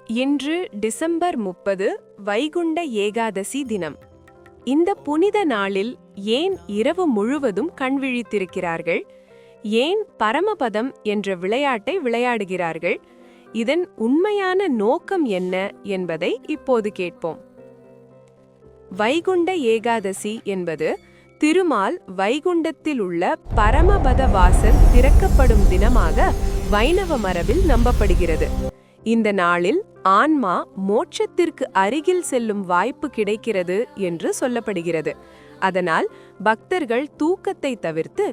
இன்று டிசம்பர் 30 வைகுண்ட ஏகாதசி தினம். இந்த புனித நாளில் ஏன் இரவு முழுவதும் கண்விழித்திருக்கிறார்கள்? ஏன் பரமபதம் என்ற விளையாட்டை விளையாடுகிறார்கள்? இதன் உண்மையான நோக்கம் என்ன என்பதை இப்போது கேட்போம். வைகுண்ட ஏகாதசி என்பது திருமால் வைகுண்டத்தில் உள்ள பரமபத வாசல் திறக்கப்படும் தினமாக வைணவ மரபில் நம்பப்படுகிறது. இந்த நாளில் ஆன்மா மோட்சத்திற்கு அருகில் செல்லும் வாய்ப்பு கிடைக்கிறது என்று சொல்லப்படுகிறது. அதனால் பக்தர்கள் தூக்கத்தை தவிர்த்து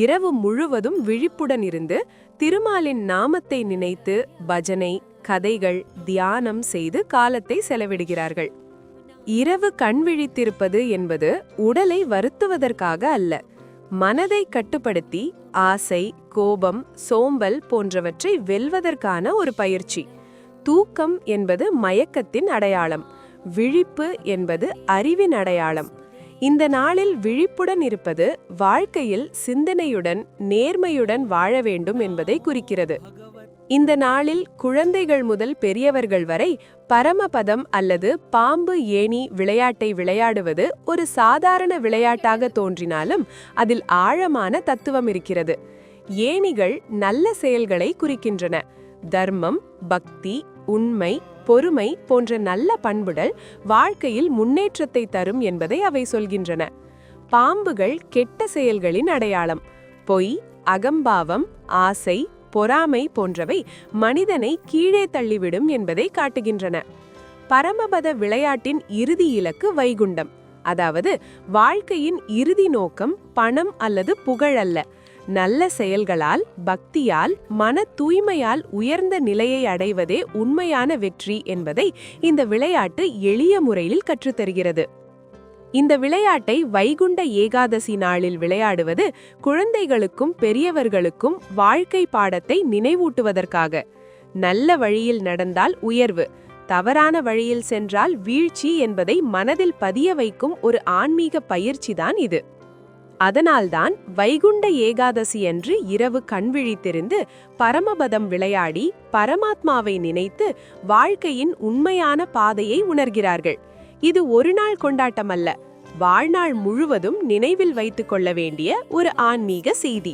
இரவு முழுவதும் விழிப்புடன் இருந்து திருமாலின் நாமத்தை நினைத்து பஜனை, கதைகள், தியானம் செய்து காலத்தை செலவிடுகிறார்கள். இரவு கண் விழித்திருப்பது என்பது உடலை வருத்துவதற்காக அல்ல, மனதை கட்டுப்படுத்தி ஆசை, கோபம், சோம்பல் போன்றவற்றை வெல்வதற்கான ஒரு பயிற்சி. தூக்கம் என்பது மயக்கத்தின் அடையாளம், விழிப்பு என்பது அறிவின் அடையாளம். இந்த நாளில் விழிப்புடன் இருப்பது வாழ்க்கையில் சிந்தனையுடன், நேர்மையுடன் வாழ வேண்டும் என்பதை குறிக்கிறது. இந்த நாளில் குழந்தைகள் முதல் பெரியவர்கள் வரை பரமபதம் அல்லது பாம்பு ஏணி விளையாட்டை விளையாடுவது ஒரு சாதாரண விளையாட்டாக தோன்றினாலும் அதில் ஆழமான தத்துவம் இருக்கிறது. ஏணிகள் நல்ல செயல்களை குறிக்கின்றன. தர்மம், பக்தி, உண்மை, பொறுமை போன்ற நல்ல பண்புகள் வாழ்க்கையில் முன்னேற்றத்தை தரும் என்பதை அவை சொல்கின்றன. பாம்புகள் கெட்ட செயல்களின் அடையாளம். பொய், அகம்பாவம், ஆசை, பொறாமை போன்றவை மனிதனை கீழே தள்ளிவிடும் என்பதை காட்டுகின்றன. பரமபத விளையாட்டின் இறுதி இலக்கு வைகுண்டம், அதாவது வாழ்க்கையின் இறுதி நோக்கம் பணம் அல்லது புகழ் அல்ல. நல்ல செயல்களால், பக்தியால், மன தூய்மையால் உயர்ந்த நிலையை அடைவதே உண்மையான வெற்றி என்பதை இந்த விளையாட்டு எளிய முறையில் கற்றுத்தருகிறது. இந்த விளையாட்டை வைகுண்ட ஏகாதசி நாளில் விளையாடுவது குழந்தைகளுக்கும் பெரியவர்களுக்கும் வாழ்க்கை பாடத்தை நினைவூட்டுவதற்காக. நல்ல வழியில் நடந்தால் உயர்வு, தவறான வழியில் சென்றால் வீழ்ச்சி என்பதை மனதில் பதிய வைக்கும் ஒரு ஆன்மீக பயிற்சிதான் இது. அதனால்தான் வைகுண்ட ஏகாதசி அன்று இரவு கண்விழித்திருந்து பரமபதம் விளையாடி பரமாத்மாவை நினைத்து வாழ்க்கையின் உண்மையான பாதையை உணர்கிறார்கள். இது ஒரு நாள் கொண்டாட்டம் அல்ல, வாழ்நாள் முழுவதும் நினைவில் வைத்துக் கொள்ள வேண்டிய ஒரு ஆன்மீக செய்தி.